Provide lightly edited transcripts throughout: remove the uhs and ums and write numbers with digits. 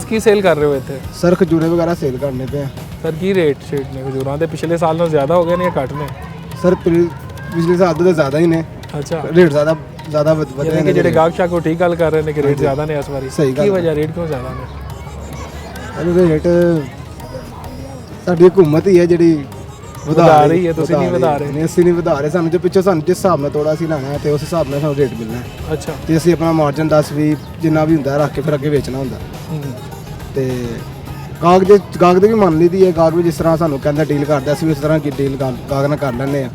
ਕੀ sale ਕਰ ਰਹੇ ਹੋ ਇੱਥੇ? ਸਰ ਖਜੂਰੇ ਵਗੈਰਾ ਸੇਲ ਕਰਨੇ ਪਏ। ਸਰ ਕੀ ਰੇਟ ਸ਼ੇਟ ਨੇ ਖਜੂਰਾਂ ਦੇ? ਪਿਛਲੇ ਸਾਲ ਨਾਲੋਂ ਜ਼ਿਆਦਾ ਹੋ ਗਏ ਨੇ ਜਾਂ ਘੱਟ ਨੇ? ਸਰ ਪਿਛਲੇ ਸਾਲ ਤੋਂ ਜ਼ਿਆਦਾ ਹੀ ਨੇ। ਅੱਛਾ, ਰੇਟ ਜ਼ਿਆਦਾ ਵਧੇ ਨੇ। ਜਿਹੜੇ ਗਾਹਕ ਸ਼ਾਕ ਉਹ ਠੀਕ ਗੱਲ ਕਰ ਰਹੇ ਨੇ ਕਿ ਰੇਟ ਜ਼ਿਆਦਾ ਨੇ ਇਸ ਵਾਰੀ। ਸਹੀ ਗੱਲ। ਕੀ ਵਜ੍ਹਾ, ਰੇਟ ਕਿਉਂ ਜ਼ਿਆਦਾ ਨੇ? ਇਹਦੇ ਰੇਟ ਸਾਡੀ ਹਕੂਮਤ ਹੀ ਹੈ ਜਿਹੜੀ ਵਧਾ ਰਹੀ ਹੈ, ਤੁਸੀਂ ਨਹੀਂ ਵਧਾ ਰਹੇ। ਨਹੀਂ, ਅਸੀਂ ਨਹੀਂ ਵਧਾ ਰਹੇ। ਸਾਨੂੰ ਜੋ ਪਿੱਛੋਂ ਸਾਨੂੰ ਜਿਸ ਹਿਸਾਬ ਨਾਲ ਤੋੜਾ ਅਸੀਂ ਲੈਣਾ ਹੈ ਤੇ ਉਸ ਹਿਸਾਬ ਨਾਲ ਸਾਨੂੰ ਰੇਟ ਮਿਲਣਾ ਹੈ। ਅੱਛਾ, ਤੇ ਅਸੀਂ ਆਪਣਾ ਮਾਰਜਨ 10-20 ਜਿੰਨਾ ਵੀ ਹੁੰਦਾ ਰੱਖ ਕੇ ਫਿਰ ਅੱਗੇ ਵੇਚਣਾ ਹੁੰਦਾ। ਤੇ ਗਾਹਕ ਦੇ ਵੀ ਮੰਨ ਲਈਦੀ ਹੈ। ਗਾਹਕ ਵੀ ਜਿਸ ਤਰ੍ਹਾਂ ਸਾਨੂੰ ਕਹਿੰਦਾ ਡੀਲ ਕਰਦਾ, ਅਸੀਂ ਵੀ ਉਸ ਤਰ੍ਹਾਂ ਕੀ ਡੀਲ ਗਾਹਕ ਨਾਲ ਕਰ ਲੈਂਦੇ ਆ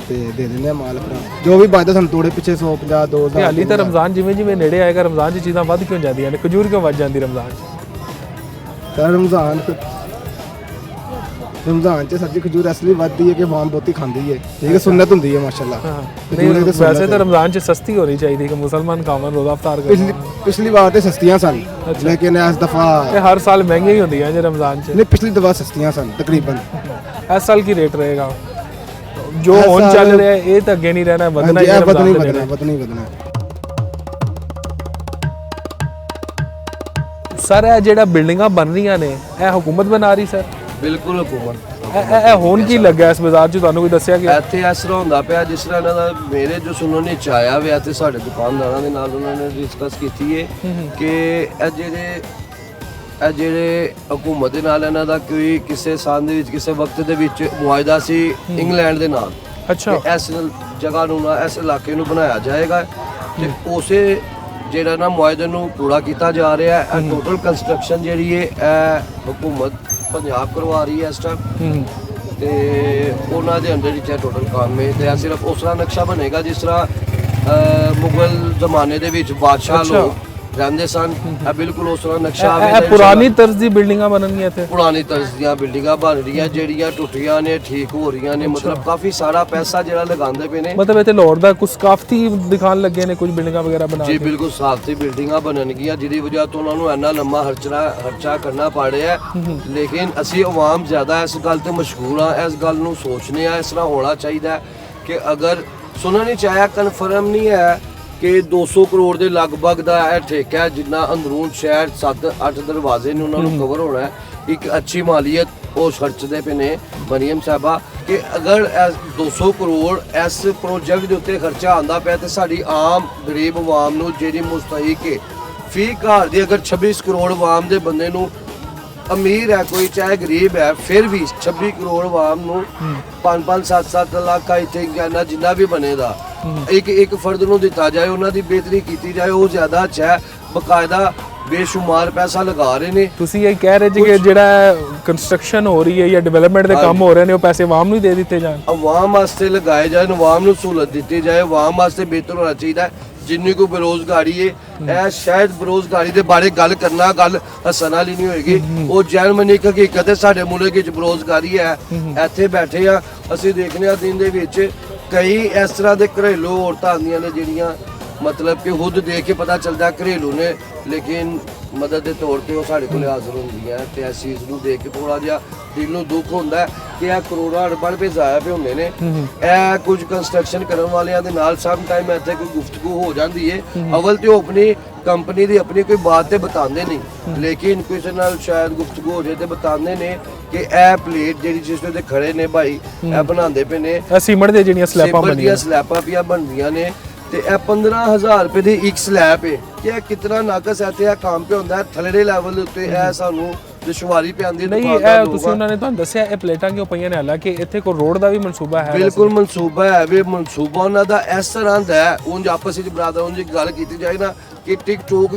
ਤੇ ਦੇ ਦਿੰਦੇ ਆ ਮਾਲ ਆਪਣਾ। ਜੋ ਵੀ ਬਚਦਾ ਸਾਨੂੰ ਤੋੜੇ ਪਿੱਛੇ 150, 2000। ਹਾਲੀ ਤਾਂ ਰਮਜ਼ਾਨ ਜਿਵੇਂ ਨੇੜੇ ਆਏਗਾ, ਰਮਜ਼ਾਨ 'ਚ ਚੀਜ਼ਾਂ ਵੱਧ ਕਿਉਂ ਜਾਂਦੀਆਂ ਨੇ? ਖਜੂਰ ਕਿਉਂ ਵੱਧ ਜਾਂਦੀ ਰਮਜ਼ਾਨ 'ਚ? ਸਰ ਰਮਜ਼ਾਨ 'ਚ ਸਬਜ਼ੀ ਖਜੂਰ ਇਸ ਲਈ ਵੱਧਦੀ ਹੈ ਕਿ ਆਵਾਮ ਬਹੁਤੀ ਖਾਂਦੀ ਹੈ। ਠੀਕ ਹੈ, ਸੁਨਨਤ ਹੁੰਦੀ ਹੈ ਮਾਸ਼ਾਅੱਲਾ। ਨਹੀਂ, ਵੈਸੇ ਤਾਂ ਰਮਜ਼ਾਨ 'ਚ ਸਸਤੀ ਹੋਣੀ ਚਾਹੀਦੀ ਕਿ ਮੁਸਲਮਾਨ ਖਾਵਣ, ਰੋਜ਼ਾ ਇਫਤਾਰ ਕਰਨ। ਪਿਛਲੀ ਵਾਰ ਤੇ ਸਸਤੀਆਂ ਸਨ, ਲੇਕਿਨ ਇਸ ਦਫਾ ਹਰ ਸਾਲ ਮਹਿੰਗੀਆਂ ਹੀ ਹੁੰਦੀਆਂ ਜੇ ਰਮਜ਼ਾਨ 'ਚ। ਨਹੀਂ, ਪਿਛਲੀ ਦਫਾ ਸਸਤੀਆਂ ਸਨ ਤਕਰੀਬਨ। ਇਸ ਸਾਲ ਕੀ ਰੇਟ ਰਹੇਗਾ? ਜੋ ਹੁਣ ਚੱਲ ਰਿਹਾ ਇਹ ਤਾਂ ਅੱਗੇ ਨਹੀਂ ਰਹਿਣਾ, ਵਧਣਾ ਹੀ ਹੈ। ਵਧਣਾ। ਸਰ ਇਹ ਜਿਹੜਾ ਬਿਲਡਿੰਗਾਂ ਬਣ ਰਹੀਆਂ ਨੇ ਇਹ ਹੁਕੂਮਤ ਬਣਾ ਰਹੀ? ਸਰ ਬਿਲਕੁਲ ਹੁਕੂਮਤ। ਇਹ ਹੁਣ ਕੀ ਲੱਗਾ ਇਸ ਬਾਜ਼ਾਰ 'ਚ? ਤੁਹਾਨੂੰ ਕੋਈ ਦੱਸਿਆ ਕਿ ਇੱਥੇ ਇਸ ਤਰ੍ਹਾਂ ਹੁੰਦਾ ਪਿਆ ਜਿਸ ਤਰ੍ਹਾਂ ਇਹਨਾਂ ਦਾ ਮੇਰੇ ਜੋ ਸੁਣਨ ਵਿੱਚ ਆਇਆ ਵੇ ਤੇ ਸਾਡੇ ਦੁਕਾਨਦਾਰਾਂ ਦੇ ਨਾਲ ਉਹਨਾਂ ਨੇ ਡਿਸਕਸ ਕੀਤੀ ਹੈ ਕਿ ਇਹ ਜਿਹੜੇ ਹਕੂਮਤ ਦੇ ਨਾਲ ਇਹਨਾਂ ਦਾ ਕੋਈ ਕਿਸੇ ਸਾਲ ਦੇ ਵਿੱਚ ਕਿਸੇ ਵਕਤ ਦੇ ਵਿੱਚ ਮੁਆਹਦਾ ਸੀ ਇੰਗਲੈਂਡ ਦੇ ਨਾਲ। ਅੱਛਾ, ਇਸ ਜਗ੍ਹਾ ਨੂੰ ਨਾ ਇਸ ਇਲਾਕੇ ਨੂੰ ਬਣਾਇਆ ਜਾਏਗਾ ਤੇ ਉਸੇ ਜਿਹੜਾ ਨਾ ਮੁਆਹਦੇ ਨੂੰ ਪੂਰਾ ਕੀਤਾ ਜਾ ਰਿਹਾ ਹੈ। ਟੋਟਲ ਕੰਸਟਰਕਸ਼ਨ ਜਿਹੜੀ ਹੈ ਇਹ ਹਕੂਮਤ ਪੰਜਾਬ ਕਰਵਾ ਰਹੀ ਹੈ ਇਸ ਟਾਈਮ ਤੇ ਉਹਨਾਂ ਦੇ ਅੰਦਰ ਵਿੱਚ ਟੋਟਲ ਕੰਮ ਹੈ। ਤੇ ਸਿਰਫ ਉਸ ਤਰ੍ਹਾਂ ਨਕਸ਼ਾ ਬਣੇਗਾ ਜਿਸ ਤਰ੍ਹਾਂ ਮੁਗਲ ਜ਼ਮਾਨੇ ਦੇ ਵਿੱਚ ਬਾਦਸ਼ਾਹ ਲੋਕ ਰਹਿੰਦੇ ਸਨ। ਇਹ ਬਿਲਕੁਲ ਉਸ ਤਰ੍ਹਾਂ ਨਕਸ਼ਾ ਆਵੇਗਾ। ਪੁਰਾਣੀ ਤਰਜ਼ ਦੀ ਬਿਲਡਿੰਗਾਂ ਬਣਨਗੀਆਂ ਇੱਥੇ? ਪੁਰਾਣੀ ਤਰਜ਼ ਦੀਆਂ ਬਿਲਡਿੰਗਾਂ ਬਣ ਰਹੀਆਂ ਜਿਹੜੀਆਂ ਟੁੱਟੀਆਂ ਨੇ, ਠੀਕ ਹੋ ਰਹੀਆਂ ਨੇ। ਮਤਲਬ ਕਾਫੀ ਸਾਰਾ ਪੈਸਾ ਜਿਹੜਾ ਲਗਾਉਂਦੇ ਪਏ ਨੇ। ਮਤਲਬ ਇੱਥੇ ਲਾਹੌਰ ਦਾ ਕੁਝ ਕਾਫੀ ਦਿਖਾਣ ਲੱਗੇ ਨੇ ਕੁਝ ਬਿਲਡਿੰਗਾਂ ਵਗੈਰਾ ਬਣਾ ਜੀ ਬਿਲਕੁਲ ਸਾਫ਼ ਬਿਲਡਿੰਗਾਂ ਬਣਨਗੀਆਂ ਜਿਹਦੀ ਵਜ੍ਹਾ ਤੋਂ ਉਹਨਾਂ ਨੂੰ ਇੰਨਾ ਲੰਮਾ ਖਰਚਾ ਕਰਨਾ ਪੜ ਰਿਹਾ। ਲੇਕਿਨ ਅਸੀਂ ਆਵਾਮ ਜ਼ਿਆਦਾ ਇਸ ਗੱਲ ਤੇ ਮਸ਼ਹੂਰ ਆ, ਇਸ ਗੱਲ ਨੂੰ ਸੋਚਨੇ ਆ ਇਸ ਤਰ੍ਹਾਂ ਹੋਣਾ ਚਾਹੀਦਾ ਕਿ ਅਗਰ ਸੁਣਨ ਨਹੀਂ ਚਾਹਿਆ, ਕਨਫਰਮ ਨਹੀਂ ਹੈ ਕਿ 200 ਕਰੋੜ ਦੇ ਲਗਭਗ ਦਾ ਇਹ ਠੇਕਾ ਜਿੰਨਾ ਅੰਦਰੂਨ ਸ਼ਹਿਰ 7-8 ਦਰਵਾਜ਼ੇ ਨੇ ਉਹਨਾਂ ਨੂੰ ਕਵਰ ਹੋਣਾ ਹੈ। ਇੱਕ ਅੱਛੀ ਮਾਲੀਅਤ ਉਹ ਖਰਚਦੇ ਪਏ ਨੇ ਮਰੀਮ ਸਾਹਿਬਾ ਕਿ ਅਗਰ 200 ਕਰੋੜ ਇਸ ਪ੍ਰੋਜੈਕਟ ਦੇ ਉੱਤੇ ਖਰਚਾ ਆਉਂਦਾ ਪਿਆ ਤੇ ਸਾਡੀ ਆਮ ਗਰੀਬ ਆਵਾਮ ਨੂੰ ਜਿਹੜੀ ਮੁਸਤਹਿਕ ਹੈ ਫੀ ਘਰ ਦੀ ਅਗਰ 26 ਕਰੋੜ ਆਵਾਮ ਦੇ ਬੰਦੇ ਨੂੰ ਅਮੀਰ ਹੈ ਕੋਈ ਚਾਹੇ ਗਰੀਬ ਹੈ ਫਿਰ ਵੀ 26 ਕਰੋੜ ਆਵਾਮ ਨੂੰ 5-5 7-7 ਲੱਖ ਇੱਥੇ ਜਿੰਨਾ ਵੀ ਬਣੇਗਾ ਇੱਕ ਫਰਦ ਨੂੰ ਦਿੱਤਾ ਜਾਏ, ਉਹਨਾਂ ਦੀ ਬਿਹਤਰੀ ਕੀਤੀ ਜਾਏ, ਉਹ ਜ਼ਿਆਦਾ ਅੱਛਾ ਹੈ। ਬਕਾਇਦਾ ਬੇਸ਼ੁਮਾਰ ਪੈਸਾ ਲਗਾ ਰਹੇ ਨੇ। ਤੁਸੀਂ ਇਹ ਕਹਿ ਰਹੇ ਜੀ ਕਿ ਜਿਹੜਾ ਕੰਸਟਰਕਸ਼ਨ ਹੋ ਰਹੀ ਹੈ ਜਾਂ ਡਿਵੈਲਪਮੈਂਟ ਦੇ ਕੰਮ ਹੋ ਰਹੇ ਨੇ ਉਹ ਪੈਸੇ ਆਵਾਮ ਨੂੰ ਹੀ ਦੇ ਦਿੱਤੇ ਜਾਣ? ਆਵਾਮ ਵਾਸਤੇ ਲਗਾਏ ਜਾਣ, ਆਵਾਮ ਨੂੰ ਸਹੂਲਤ ਦਿੱਤੀ ਜਾਏ, ਆਵਾਮ ਵਾਸਤੇ ਬਿਹਤਰ ਹੋਣਾ ਚਾਹੀਦਾ। ਜਿੰਨੀ ਕੋਈ ਬੇਰੋਜ਼ਗਾਰੀ ਹੈ ਇਹ ਸ਼ਾਇਦ ਬੇਰੋਜ਼ਗਾਰੀ ਦੇ ਬਾਰੇ ਗੱਲ ਕਰਨਾ ਗੱਲ ਹੱਸਣ ਵਾਲੀ ਨਹੀਂ ਹੋਏਗੀ। ਉਹ ਜੈਨੂਇਨ ਹਕੀਕਤ ਹੈ ਸਾਡੇ ਮੁਲਕ ਵਿੱਚ ਬੇਰੋਜ਼ਗਾਰੀ ਹੈ। ਇੱਥੇ ਬੈਠੇ ਆ ਅਸੀਂ ਦੇਖਦੇ ਹਾਂ ਦਿਨ ਦੇ ਵਿੱਚ ਕਈ ਇਸ ਤਰ੍ਹਾਂ ਦੇ ਘਰੇਲੂ ਔਰਤਾਂ ਆਉਂਦੀਆਂ ਨੇ ਜਿਹੜੀਆਂ ਮਤਲਬ ਕਿ ਖੁਦ ਦੇਖ ਕੇ ਪਤਾ ਚੱਲਦਾ ਘਰੇਲੂ ਨੇ, ਲੇਕਿਨ ਮਦਦ ਦੇ ਤੌਰ ਤੇ ਉਹ ਸਾਡੇ ਕੋਲ ਹਾਜ਼ਰ ਹੁੰਦੀਆਂ ਤੇ ਇਸ ਚੀਜ਼ ਨੂੰ ਦੇਖ ਕੇ ਥੋੜਾ ਜਿਹਾ ਦਿਲ ਨੂੰ ਦੁੱਖ ਹੁੰਦਾ ਕਿ ਇਹ ਕਰੋੜਾਂ ਅਰਬਾਂ ਰੁਪਏ ਜ਼ਾਇਆ ਪਏ ਹੁੰਦੇ ਨੇ। ਇਹ ਕੁਝ ਕੰਸਟਰਕਸ਼ਨ ਕਰਨ ਵਾਲਿਆਂ ਦੇ ਨਾਲ ਸਮ ਟਾਈਮ ਇੱਥੇ ਕੋਈ ਗੁਫ਼ਤਗੂ ਹੋ ਜਾਂਦੀ ਹੈ। ਅਵਲ ਤੇ ਉਹ ਆਪਣੀ ਕੰਪਨੀ ਦੀ ਆਪਣੀ ਕੋਈ ਬਾਤ ਤੇ ਬਤਾਉਂਦੇ ਨਹੀਂ, ਲੇਕਿਨ ਕਿਸੇ ਨਾਲ ਸ਼ਾਇਦ ਗੁਫ਼ਤਗੂ ਹੋ ਜਾਏ ਤੇ ਬਤਾਉਂਦੇ ਨੇ ਕਿ ਇਹ ਪਲੇਟ ਜਿਹੜੀ ਜਿਸ ਤੇ ਖੜੇ ਨੇ ਭਾਈ ਇਹ ਬਣਾਉਂਦੇ ਪਏ ਨੇ ਸੀਮੈਂਟ ਦੀਆਂ ਜਿਹੜੀਆਂ ਸਲੈਬਾਂ ਪਿਆ ਬਣਦੀਆਂ ਨੇ ਤੇ ਇਹ 15,000 ਰੁਪਏ ਦੀ ਇੱਕ ਸਲੈਬ ਹੈ ਕਿ ਇਹ ਕਿਤਨਾ ਨਾਕਸ ਹੈ ਤੇ ਇਹ ਕੰਮ ਪਿਆ ਹੁੰਦਾ ਥੱਲੜੇ ਲੈਵਲ ਦੇ ਉੱਤੇ ਇਹ ਸਾਨੂੰ ਦੁਸ਼ਵਾਰੀ ਪੈਂਦੀ। ਨਹੀਂ ਇਹ ਤੁਸੀਂ ਉਹਨਾਂ ਨੇ ਤੁਹਾਨੂੰ ਦੱਸਿਆ ਇਹ ਪਲੇਟਾਂ ਕਿਉਂ ਪਈਆਂ ਨੇ? ਹਾਲਾਂਕਿ ਇੱਥੇ ਕੋਈ ਰੋਡ ਦਾ ਵੀ ਮਨਸੂਬਾ ਹੈ? ਬਿਲਕੁਲ ਮਨਸੂਬਾ ਹੈ ਵੀ ਮਨਸੂਬਾ ਉਹਨਾਂ ਦਾ ਇਸ ਤਰ੍ਹਾਂ ਦਾ ਹੈ। ਉਂਝ ਆਪਸ ਵਿੱਚ ਬਰਾਦਰ ਉਂਝ ਗੱਲ ਕੀਤੀ ਜਾਏ ਨਾ ਕਿ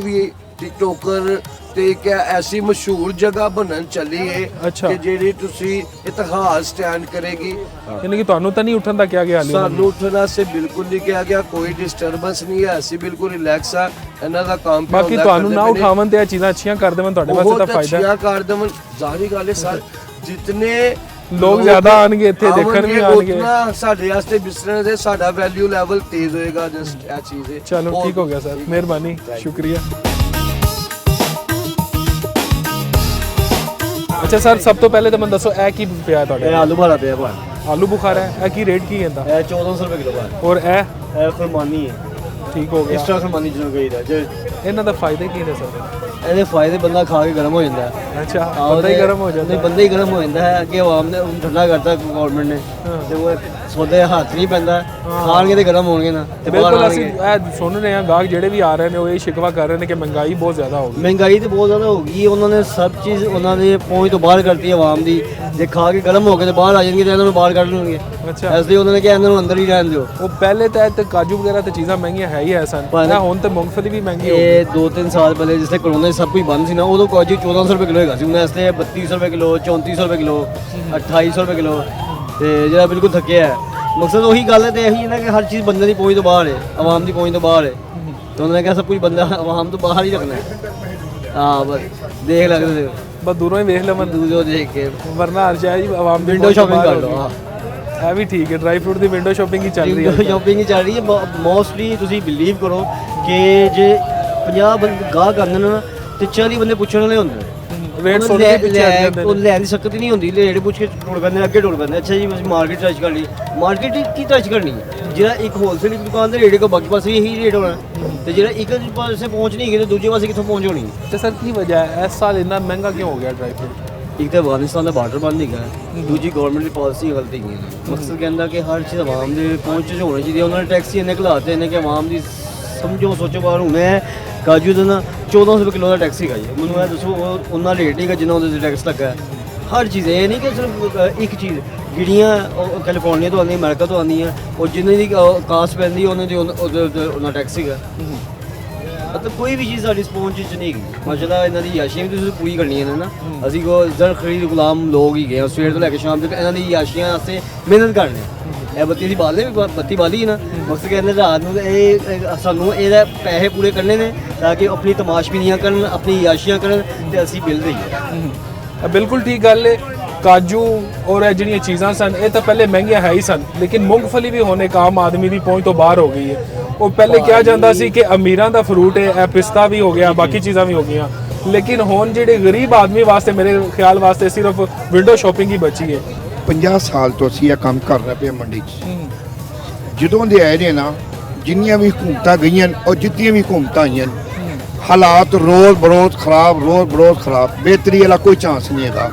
ਟਿਕਟੋਕਰ ਤੇ ਇੱਕ ਐਸੀ ਮਸ਼ਹੂਰ ਜਗ੍ਹਾ ਬਣਨ ਚੱਲੀ ਹੈ ਕਿ ਜਿਹੜੀ ਤੁਸੀਂ ਇਤਿਹਾਸ ਸਟੈਂਡ ਕਰੇਗੀ। ਯਾਨੀ ਕਿ ਤੁਹਾਨੂੰ ਤਾਂ ਨਹੀਂ ਉੱਠਣ ਦਾ ਕਿਹਾ ਗਿਆ? ਸਾਨੂੰ ਉੱਠਣ ਵਾਸਤੇ ਬਿਲਕੁਲ ਨਹੀਂ ਕਿਹਾ ਗਿਆ, ਕੋਈ ਡਿਸਟਰਬੈਂਸ ਨਹੀਂ ਹੈ, ਅਸੀਂ ਬਿਲਕੁਲ ਰਿਲੈਕਸ ਆ। ਇਹਨਾਂ ਦਾ ਕੰਮ ਪਿਆ ਬਾਕੀ ਤੁਹਾਨੂੰ ਨਾ ਉਠਾਵਣ ਤੇ ਇਹ ਚੀਜ਼ਾਂ ਅੱਛੀਆਂ ਕਰ ਦੇਵਣ ਤੁਹਾਡੇ ਵਾਸਤੇ ਤਾਂ ਫਾਇਦਾ ਹੈ। ਅੱਛੀਆਂ ਕਰ ਦੇਵਣ ਜ਼ਾਹਰੀ ਗੱਲ ਹੈ ਸਰ, ਜਿਤਨੇ ਲੋਕ ਜ਼ਿਆਦਾ ਆਣਗੇ ਇੱਥੇ ਦੇਖਣ ਵੀ ਆਣਗੇ ਉਤਨਾ ਸਾਡੇ ਵਾਸਤੇ ਬਿਜ਼ਨਸ ਦੇ ਸਾਡਾ ਵੈਲਿਊ ਲੈਵਲ ਤੇਜ਼ ਹੋਏਗਾ। ਜਸਟ ਇਹ ਚੀਜ਼ ਹੈ। ਚਲੋ ਠੀਕ ਹੋ ਗਿਆ ਸਰ, ਮਿਹਰਬਾਨੀ, ਸ਼ੁਕਰੀਆ। ਅੱਛਾ ਸਰ, ਸਭ ਤੋਂ ਪਹਿਲੇ ਤਾਂ ਮੈਨੂੰ ਦੱਸੋ ਇਹ ਕੀ ਪਿਆ ਤੁਹਾਡੇ? ਇਹ ਆਲੂ ਬੁਖਾਰਾ ਪਿਆ ਭਾਈ। ਆਲੂ ਬੁਖਾਰਾ ਹੈ, ਇਹ ਕੀ ਰੇਟ ਕੀ ਕਹਿੰਦਾ? ਇਹ 1400 ਰੁਪਏ ਕਿਲੋ ਭਾਈ। ਔਰ ਇਹ ਖੁਰਮਾਨੀ ਹੈ, ਠੀਕ ਹੋ ਗਿਆ। ਇਸ ਤਰ੍ਹਾਂ ਸਮਾਨੀ ਜਿਹਨੂੰ ਕਹੀਦਾ ਜੇ ਇਹਨਾਂ ਦਾ ਫਾਇਦੇ ਕੀ ਨੇ ਸਰ? ਇਹਦੇ ਫਾਇਦੇ ਬੰਦਾ ਖਾ ਕੇ ਗਰਮ ਹੋ ਜਾਂਦਾ ਹੈ। ਅੱਛਾ, ਬੰਦਾ ਹੀ ਗਰਮ ਹੋ ਜਾਂਦਾ। ਨਹੀਂ, ਬੰਦਾ ਹੀ ਗਰਮ ਹੋ ਜਾਂਦਾ ਹੈ। ਅੱਗੇ ਆਵਾਮ ਨੇ ਉਹਨੂੰ ਠੰਡਾ ਕਰਤਾ ਗਵਰਨਮੈਂਟ ਨੇ, ਤੇ ਉਹ ਸੌਦੇ ਹੱਥ ਨਹੀਂ ਪੈਂਦਾ, ਖਾਣਗੇ ਤੇ ਗਰਮ ਹੋਣਗੇ ਨਾ, ਤੇ ਬਾਹਰ ਬਿਲਕੁਲ ਅਸੀਂ ਆਣਗੇ। ਇਹ ਸੁਣ ਰਹੇ ਹਾਂ ਗਾਹਕ ਜਿਹੜੇ ਵੀ ਆ ਰਹੇ ਨੇ ਉਹ ਇਹ ਸ਼ਿਕਵਾ ਕਰ ਰਹੇ ਨੇ ਕਿ ਮਹਿੰਗਾਈ ਬਹੁਤ ਜ਼ਿਆਦਾ ਹੋ ਗਈ। ਮਹਿੰਗਾਈ ਤੇ ਬਹੁਤ ਜ਼ਿਆਦਾ ਹੋ ਗਈ, ਉਹਨਾਂ ਨੇ ਸਭ ਚੀਜ਼ ਉਹਨਾਂ ਦੇ ਪਹੁੰਚ ਤੋਂ ਬਾਹਰ ਕਰਤੀ ਆਵਾਮ ਦੀ। ਜੇ ਖਾ ਕੇ ਗਰਮ ਹੋ ਕੇ ਤੇ ਬਾਹਰ ਆ ਜਾਣਗੇ ਤੇ ਇਹਨਾਂ ਨੂੰ ਬਾਹਰ ਕੱਢ ਲੈਣਗੇ। ਅੱਛਾ, ਇਸ ਲਈ ਉਹਨਾਂ ਨੇ ਕਿਹਾ ਇਹਨਾਂ ਨੂੰ ਅੰਦਰ ਹੀ ਰਹਿਣ ਦਿਓ। ਉਹ ਪਹਿਲੇ ਤਾਂ ਇੱਥੇ ਕਾਜੂ ਵਗੈਰਾ ਤੇ ਚੀਜ਼ਾਂ ਮਹਿੰਗੀਆਂ ਹੈ ਹੀ ਐ ਸਨ, ਹੁਣ ਤੇ ਮੂੰਗਫਲੀ ਵੀ ਮਹਿੰਗੀ ਹੋ ਗਈ। ਇਹ 2-3 ਸਾਲ ਪਹਿਲੇ ਜਿਸ ਤੇ ਕਰੋਨਾ ਸਭ ਕੁਝ ਬੰਦ ਸੀ ਨਾ, ਉਦੋਂ ਕਾਜੂ 1400 ਰੁਪਏ ਕਿਲੋ ਹੈਗਾ ਸੀ। ਹੁਣ ਇਸ ਤੇ 3200 ਰੁਪਏ ਕਿਲੋ, 3400 ਰੁਪਏ ਕਿਲੋ, 2800 ਰੁਪਏ ਕਿਲੋ, ਤੇ ਜਿਹੜਾ ਬਿਲਕੁਲ ਥੱਕਿਆ ਹੈ। ਮਕਸਦ ਉਹੀ ਗੱਲ ਹੈ ਤੇ ਇਹੀ ਹੈ ਨਾ ਕਿ ਹਰ ਚੀਜ਼ ਬੰਦੇ ਦੀ ਪਹੁੰਚ ਤੋਂ ਬਾਹਰ ਹੈ, ਆਵਾਮ ਦੀ ਪਹੁੰਚ ਤੋਂ ਬਾਹਰ ਹੈ। ਤੇ ਉਹਨਾਂ ਨੇ ਕਿਹਾ ਸਭ ਕੁਝ ਬੰਦਾ ਆਵਾਮ ਤੋਂ ਬਾਹਰ ਹੀ ਰੱਖਣਾ ਹੈ। ਹਾਂ, ਬਸ ਦੇਖ ਲੱਗਦੇ ਬਸ ਦੂਰੋਂ ਹੀ ਵੇਖ ਲਵਾਂ, ਦੂਜੋ ਦੇਖ ਕੇ, ਵਰਨਾ ਹਰ ਸ਼ਾਇਦ ਜੀ ਆਵਾਮ ਦੀ ਵਿੰਡੋ ਸ਼ਾਪਿੰਗ ਕਰ ਲਓ। ਇਹ ਵੀ ਠੀਕ ਹੈ, ਡਰਾਈ ਫਰੂਟ ਦੀ ਵਿੰਡੋ ਸ਼ਾਪਿੰਗ ਹੀ ਚੱਲ ਰਹੀ ਹੈ। ਸ਼ਾਪਿੰਗ ਹੀ ਚੱਲ ਰਹੀ ਹੈ ਮੋਸਟਲੀ। ਤੁਸੀਂ ਬਿਲੀਵ ਕਰੋ ਕਿ ਜੇ 50 ਬੰਦੇ ਗਾਹਕ ਆਉਂਦੇ ਨੇ ਨਾ ਤੇ 40 ਬੰਦੇ ਪੁੱਛਣ ਵਾਲੇ ਹੁੰਦੇ ਨੇ। ਵੇਟ ਸੁਣ ਕੇ ਪਿੱਛੇ ਹਟ ਜਾਂਦੇ ਉਹ ਨੇ। ਲੈਣ ਦੀ ਸ਼ਕਤ ਹੀ ਨਹੀਂ ਹੁੰਦੀ, ਜਿਹੜੇ ਪੁੱਛ ਕੇ ਟੁਰ ਪੈਂਦੇ, ਅੱਗੇ ਟੁਰ ਪੈਂਦੇ। ਅੱਛਾ ਜੀ ਅਸੀਂ ਮਾਰਕੀਟ ਟੱਚ ਕਰ ਲਈ, ਮਾਰਕੀਟ ਕੀ ਟੱਚ ਕਰਨੀ ਹੈ? ਜਿਹੜਾ ਇੱਕ ਹੋਲਸੇਲ ਦੀ ਦੁਕਾਨ ਦੇ ਰੇਟ ਕੋ ਬਾਕੀ ਪਾਸੇ ਇਹੀ ਰੇਟ ਹੋਣਾ, ਤੇ ਜਿਹੜਾ ਇੱਕ ਪਾਸੇ ਪਹੁੰਚ ਨਹੀਂ ਗਏ ਤੇ ਦੂਜੇ ਪਾਸੇ ਕਿੱਥੋਂ ਪਹੁੰਚ ਹੋਣੀ? ਤੇ ਸਰ ਕੀ ਵਜ੍ਹਾ ਹੈ ਇਸ ਸਾਲ ਇੰਨਾ ਮਹਿੰਗਾ ਕਿਉਂ ਹੋ ਗਿਆ ਡਰਾਈ ਫਰੂਟ? ਇੱਕ ਤਾਂ ਅਫਗਾਨਿਸਤਾਨ ਦਾ ਬਾਰਡਰ ਬੰਦ ਹੈਗਾ, ਦੂਜੀ ਗਵਰਨਮੈਂਟ ਦੀ ਪਾਲਿਸੀ ਗਲਤ ਹੈਗੀ ਹੈ। ਮਕਸਦ ਕਹਿੰਦਾ ਕਿ ਹਰ ਚੀਜ਼ ਆਵਾਮ ਦੇ ਪਹੁੰਚ 'ਚ ਹੋਣੀ ਚਾਹੀਦੀ ਹੈ। ਉਹਨਾਂ ਨੇ ਟੈਕਸੀ ਇੰਨੇ ਘਲਾਤੇ ਨੇ ਕਿ ਆਵਾਮ ਦੀ ਸਮਝੋ ਸੋਚੋ ਬਾਹਰ ਹੁਣ ਹੈ। ਕਾਜੂ ਦਾ ਨਾ 1400 ਰੁਪਏ ਕਿਲੋ ਦਾ ਟੈਕਸ ਹੈਗਾ ਜੀ। ਮੈਨੂੰ ਇਹ ਦੱਸੋ ਉਹਨਾਂ ਰੇਟ ਨਹੀਂਗਾ ਜਿੰਨਾ ਉਹਦੇ 'ਤੇ ਟੈਕਸ ਲੱਗਾ ਹੈ। ਹਰ ਚੀਜ਼ ਇਹ ਨਹੀਂ ਕਿ ਸਿਰਫ ਇੱਕ ਚੀਜ਼, ਜਿਹੜੀਆਂ ਕੈਲੀਫੋਰਨੀਆ ਤੋਂ ਆਉਂਦੀਆਂ, ਅਮਰੀਕਾ ਤੋਂ ਆਉਂਦੀਆਂ, ਉਹ ਜਿੰਨੇ ਦੀ ਕਾਸਟ ਪੈਂਦੀ ਉਹਨਾਂ ਦੀ ਉਹਦੇ ਉਹਨਾਂ ਟੈਕਸ ਹੈਗਾ। ਮਤਲਬ ਕੋਈ ਵੀ ਚੀਜ਼ ਸਾਡੀ ਪਹੁੰਚ 'ਚ ਨਹੀਂ ਹੈਗੀ। ਮਾਸ਼ਾਅੱਲਾ ਇਹਨਾਂ ਦੀ ਯਾਸ਼ੀਆਂ ਵੀ ਤੁਸੀਂ ਪੂਰੀ ਕਰਨੀਆਂ ਨੇ ਨਾ। ਅਸੀਂ ਕੋ ਜ਼ਰ ਖਰੀਦ ਗੁਲਾਮ ਲੋਕ ਹੀ ਗਏ, ਸਵੇਰ ਤੋਂ ਲੈ ਕੇ ਸ਼ਾਮ ਤੱਕ ਇਹਨਾਂ ਦੀ ਯਾਸ਼ੀਆਂ ਵਾਸਤੇ ਮਿਹਨਤ ਕਰਨੀ। ਇਹ ਬੱਤੀ ਦੀ ਬਾਲੇ ਵੀ ਬੱਤੀ ਬਾਲੀ ਨਾ, ਮਕਸਦ ਕਹਿੰਦੇ ਰਾਤ ਨੂੰ ਇਹ ਸਾਨੂੰ ਇਹਦਾ ਪੈਸੇ ਪੂਰੇ ਕਰਨੇ ਨੇ ਤਾਂ ਕਿ ਆਪਣੀ ਤਮਾਸ਼ਬੀਨੀਆਂ ਕਰਨ, ਆਪਣੀ ਯਾਸ਼ੀਆਂ ਕਰਨ ਤੇ ਅਸੀਂ ਬਿੱਲ ਦਈਏ। ਬਿਲਕੁਲ ਠੀਕ ਗੱਲ ਹੈ। ਕਾਜੂ ਔਰ ਇਹ ਜਿਹੜੀਆਂ ਚੀਜ਼ਾਂ ਸਨ ਇਹ ਤਾਂ ਪਹਿਲੇ ਮਹਿੰਗੀਆਂ ਹੈ ਹੀ ਸਨ, ਲੇਕਿਨ ਮੂੰਗਫਲੀ ਵੀ ਹੁਣ ਇੱਕ ਆਮ ਆਦਮੀ ਦੀ ਪਹੁੰਚ ਤੋਂ ਬਾਹਰ ਹੋ ਗਈ ਹੈ। ਉਹ ਪਹਿਲੇ ਕਿਹਾ ਜਾਂਦਾ ਸੀ ਕਿ ਅਮੀਰਾਂ ਦਾ ਫਰੂਟ ਹੈ, ਇਹ ਪਿਸਤਾ ਵੀ ਹੋ ਗਿਆ, ਬਾਕੀ ਚੀਜ਼ਾਂ ਵੀ ਹੋ ਗਈਆਂ, ਲੇਕਿਨ ਹੁਣ ਜਿਹੜੇ ਗਰੀਬ ਆਦਮੀ ਵਾਸਤੇ ਮੇਰੇ ਖਿਆਲ ਵਾਸਤੇ ਸਿਰਫ ਵਿੰਡੋ ਸ਼ਾਪਿੰਗ ਹੀ ਬਚੀ ਹੈ। 50 ਸਾਲ ਤੋਂ ਅਸੀਂ ਇਹ ਕੰਮ ਕਰ ਰਹੇ ਪਏ ਮੰਡੀ 'ਚ। ਜਦੋਂ ਦੇ ਆਏ ਨੇ ਨਾ, ਜਿੰਨੀਆਂ ਵੀ ਹਕੂਮਤਾਂ ਗਈਆਂ ਔਰ ਜਿੱਤੀਆਂ ਵੀ ਹਕੂਮਤਾਂ ਆਈਆਂ, ਹਾਲਾਤ ਰੋਜ਼ ਬਰੋਜ਼ ਖਰਾਬ, ਬਿਹਤਰੀ ਵਾਲਾ ਕੋਈ ਚਾਂਸ ਨਹੀਂ ਹੈਗਾ।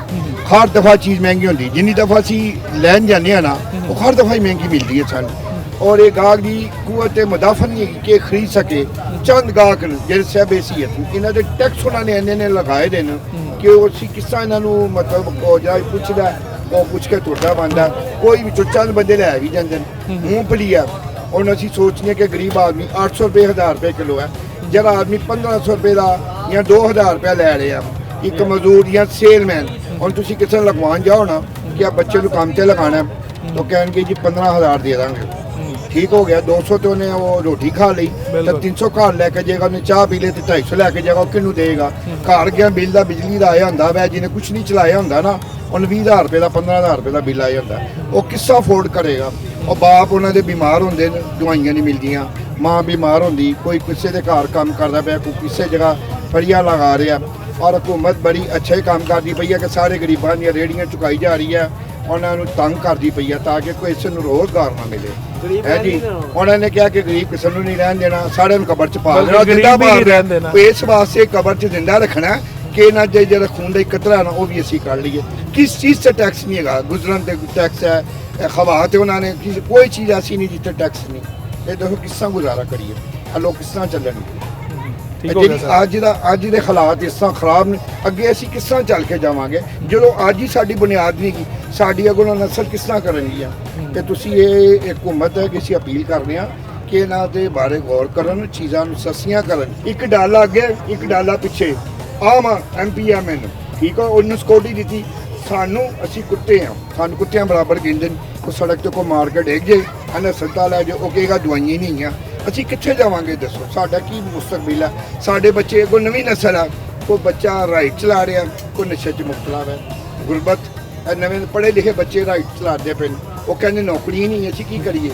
ਹਰ ਦਫਾ ਚੀਜ਼ ਮਹਿੰਗੀ ਹੁੰਦੀ, ਜਿੰਨੀ ਦਫਾ ਅਸੀਂ ਲੈਣ ਜਾਂਦੇ ਆ ਨਾ ਉਹ ਹਰ ਦਫਾ ਹੀ ਮਹਿੰਗੀ ਮਿਲਦੀ ਹੈ ਸਾਨੂੰ। ਔਰ ਇਹ ਗਾਹਕ ਦੀ ਕੂਵਤ ਮੁਦਾਫਨ ਨਹੀਂ ਹੈਗੀ ਕਿ ਖਰੀਦ ਸਕੇ। ਚੰਦ ਗਾਹਕ ਨੇ ਜਿਹੜੇ ਸਹਿਬ ਹੈਸੀਅਤ, ਇਹਨਾਂ ਦੇ ਟੈਕਸ ਉਹਨਾਂ ਨੇ ਇੰਨੇ ਲਗਾਏ ਦੇ ਨੇ ਕਿ ਉਹ ਅਸੀਂ ਕਿਸ ਤਰ੍ਹਾਂ ਇਹਨਾਂ ਨੂੰ ਮਤਲਬ ਉਹ ਜਾ ਪੁੱਛਦਾ, ਉਹ ਪੁੱਛ ਕੇ ਤੁਰਦਾ ਬੰਦਾ। ਕੋਈ ਵੀ ਚੰਦ ਬੰਦੇ ਲੈ ਵੀ ਜਾਂਦੇ ਨੇ। ਮੂੰਗਫਲੀ ਆ, ਹੁਣ ਅਸੀਂ ਸੋਚਦੇ ਕਿ ਗਰੀਬ ਆਦਮੀ 800 ਰੁਪਏ 1000 ਰੁਪਏ ਕਿਲੋ ਹੈ, ਜਿਹੜਾ ਆਦਮੀ 1500 ਰੁਪਏ ਦਾ ਜਾਂ 2000 ਰੁਪਏ ਲੈ ਰਿਹਾ, ਇੱਕ ਮਜ਼ਦੂਰ ਜਾਂ ਸੇਲਮੈਨ। ਹੁਣ ਤੁਸੀਂ ਕਿਸੇ ਨੂੰ ਲਗਵਾਉਣ ਜਾਓ ਨਾ ਕਿ ਆ ਬੱਚੇ ਨੂੰ ਕੰਮ ਤੇ ਲਗਾਉਣਾ, ਤਾਂ ਕਹਿਣਗੇ ਜੀ 15000 ਦੇ ਦਾਂਗੇ। ਠੀਕ ਹੋ ਗਿਆ, 200 ਤੇ ਉਹਨੇ ਉਹ ਰੋਟੀ ਖਾ ਲਈ, ਤਾਂ 300 ਘਰ ਲੈ ਕੇ ਜਾਏਗਾ, ਉਹਨੇ ਚਾਹ ਪੀ ਲਈ ਤੇ 250 ਲੈ ਕੇ ਜਾਏਗਾ। ਉਹ ਕਿਹਨੂੰ ਦੇਗਾ? ਘਰ ਗਿਆ ਬਿੱਲ ਦਾ ਬਿਜਲੀ ਦਾ ਆਇਆ ਹੁੰਦਾ ਵੈ, ਜਿਹਨੇ ਕੁਝ ਨਹੀਂ ਚਲਾਇਆ ਹੁੰਦਾ ਨਾ, ਉਹਨੂੰ 20000 ਰੁਪਏ ਦਾ 15000 ਰੁਪਏ ਦਾ ਬਿੱਲ ਆਇਆ ਹੁੰਦਾ। ਉਹ ਕਿੱਸਾ ਅਫੋਰਡ ਕਰੇਗਾ? ਉਹ ਬਾਪ ਉਹਨਾਂ ਦੇ ਬਿਮਾਰ ਹੁੰਦੇ ਨੇ, ਦਵਾਈਆਂ ਨਹੀਂ ਮਿਲਦੀਆਂ, ਮਾਂ ਬਿਮਾਰ ਹੁੰਦੀ, ਕੋਈ ਕਿਸੇ ਦੇ ਘਰ ਕੰਮ ਕਰਦਾ ਪਿਆ, ਕੋਈ ਕਿਸੇ ਜਗ੍ਹਾ ਫੜੀਆਂ ਲਗਾ ਰਿਹਾ। ਔਰ ਹਕੂਮਤ ਬੜੀ ਅੱਛੇ ਕੰਮ ਕਰਦੀ ਪਈ ਹੈ ਕਿ ਸਾਰੇ ਗਰੀਬਾਂ ਦੀਆਂ ਰੇਹੜੀਆਂ ਚੁਕਾਈ ਜਾ ਰਹੀ ਹੈ, ਉਹਨਾਂ ਨੂੰ ਤੰਗ ਕਰਦੀ ਪਈ ਹੈ ਤਾਂ ਕਿ ਕੋਈ ਇਸ ਨੂੰ ਰੋਜ਼ਗਾਰ ਨਾ ਮਿਲੇ। ਹੈ ਜੀ, ਉਹਨਾਂ ਨੇ ਕਿਹਾ ਕਿ ਗਰੀਬ ਕਿਸੇ ਨੂੰ ਨਹੀਂ ਰਹਿਣ ਦੇਣਾ, ਸਾਰਿਆਂ ਨੂੰ ਕਬਰ 'ਚ ਪਾ ਦੇਣਾ, ਜਿੰਦਾ ਮਾਰ ਦੇਣਾ। ਇਸ ਵਾਸਤੇ ਕਬਰ 'ਚ ਜਿੰਦਾ ਰੱਖਣਾ ਕਿ ਇਹਨਾਂ ਦੇ ਜਿਹੜਾ ਖੂਨ ਦਾ ਕਤਰਾ ਨਾ ਉਹ ਵੀ ਅਸੀਂ ਕੱਢ ਲਈਏ। ਕਿਸ ਚੀਜ਼ ਤੇ ਟੈਕਸ ਨਹੀਂ ਹੈਗਾ, ਗੁਜ਼ਰਨ ਤੇ ਟੈਕਸ ਹੈ, ਖਵਾ ਤੇ ਉਹਨਾਂ ਨੇ ਕੋਈ ਚੀਜ਼ ਐਸੀ ਨਹੀਂ ਜਿੱਥੇ ਟੈਕਸ ਨਹੀਂ। ਇਹ ਦੇਖੋ ਕਿਸ ਤਰ੍ਹਾਂ ਗੁਜ਼ਾਰਾ ਕਰੀਏ, ਆ ਲੋਕ ਕਿਸ ਤਰ੍ਹਾਂ ਚੱਲਣਗੇ? ਅੱਜ ਦੇ ਹਾਲਾਤ ਇਸ ਤਰ੍ਹਾਂ ਖਰਾਬ ਨੇ, ਅੱਗੇ ਅਸੀਂ ਕਿਸ ਤਰ੍ਹਾਂ ਚੱਲ ਕੇ ਜਾਵਾਂਗੇ ਜਦੋਂ ਅੱਜ ਹੀ ਸਾਡੀ ਬੁਨਿਆਦ ਨਹੀਂ ਗੀ? ਸਾਡੀ ਅੱਗੋਂ ਨਸਲ ਕਿਸ ਤਰ੍ਹਾਂ ਕਰਨਗੀਆਂ? ਤੇ ਤੁਸੀਂ ਇਹ ਹਕੂਮਤ ਹੈ ਕਿ ਅਸੀਂ ਅਪੀਲ ਕਰਦੇ ਹਾਂ ਕਿ ਇਹਨਾਂ ਦੇ ਬਾਰੇ ਗੌਰ ਕਰਨ, ਚੀਜ਼ਾਂ ਨੂੰ ਸਸਤੀਆਂ ਕਰਨ। ਇੱਕ ਡਾਲਾ ਅੱਗੇ, ਇੱਕ ਡਾਲਾ ਪਿੱਛੇ। ਆਮ MP ਆ ਮੈਨੂੰ, ਠੀਕ ਆ, ਉਹਨੂੰ ਸਿਕਿਉਰਟੀ ਦਿੱਤੀ ਸਾਨੂੰ, ਅਸੀਂ ਕੁੱਤੇ ਹਾਂ, ਸਾਨੂੰ ਕੁੱਤਿਆਂ ਬਰਾਬਰ ਗਿਣਦੇ ਨੇ। ਕੋਈ ਸੜਕ ਤੇ ਕੋਈ ਮਾਰ ਕੇ ਡੇਗ ਜੇ, ਇਹਨੇ ਹਸਪਤਾਲ ਲੈ ਜਾਓ, ਉਹ ਕਹੇਗਾ ਦਵਾਈਆਂ ਨਹੀਂ ਆ। ਅਸੀਂ ਕਿੱਥੇ ਜਾਵਾਂਗੇ ਦੱਸੋ? ਸਾਡਾ ਕੀ ਮੁਸਤਕਬਲ ਹੈ? ਸਾਡੇ ਬੱਚੇ ਕੋਈ ਨਵੀਂ ਨਸਲ ਆ, ਕੋਈ ਬੱਚਾ ਰਾਈਟ ਚਲਾ ਰਿਹਾ, ਕੋਈ ਨਸ਼ੇ 'ਚ ਮੁਬਤਲਾ ਹੈ। ਗੁਰਬਤ, ਨਵੇਂ ਪੜ੍ਹੇ ਲਿਖੇ ਬੱਚੇ ਰਾਈਟ ਚਲਾਉਂਦੇ ਪਏ ਨੇ, ਉਹ ਕਹਿੰਦੇ ਨੌਕਰੀ ਨਹੀਂ, ਅਸੀਂ ਕੀ ਕਰੀਏ?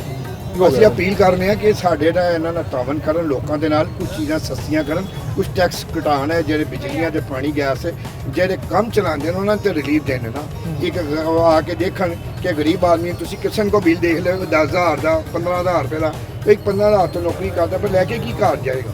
ਅਸੀਂ ਅਪੀਲ ਕਰਨੇ ਆ ਕਿ ਸਾਡੇ ਨਾਲ ਇਹਨਾਂ ਨਾਲ ਤਾਵਨ ਕਰਨ, ਲੋਕਾਂ ਦੇ ਨਾਲ ਕੁਝ ਚੀਜ਼ਾਂ ਸਸਤੀਆਂ ਕਰਨ, ਕੁਝ ਟੈਕਸ ਘਟਾਉਣ ਹੈ, ਜਿਹੜੇ ਬਿਜਲੀਆਂ ਦੇ ਪਾਣੀ ਗੈਸ ਜਿਹੜੇ ਕੰਮ ਚਲਾਉਂਦੇ ਨੇ ਉਹਨਾਂ ਤੇ ਰਿਲੀਫ ਦੇਣ ਨਾ। ਇੱਕ ਆ ਕੇ ਦੇਖਣ ਕਿ ਗਰੀਬ ਆਦਮੀ, ਤੁਸੀਂ ਕਿਸੇ ਕੋ ਬਿੱਲ ਦੇਖ ਲਿਓ 10000 ਦਾ, 15000 ਰੁਪਏ ਦਾ, ਇੱਕ 15,000 ਤੋਂ ਨੌਕਰੀ ਕਰਦਾ ਪਰ ਲੈ ਕੇ ਕੀ ਘਰ ਜਾਏਗਾ?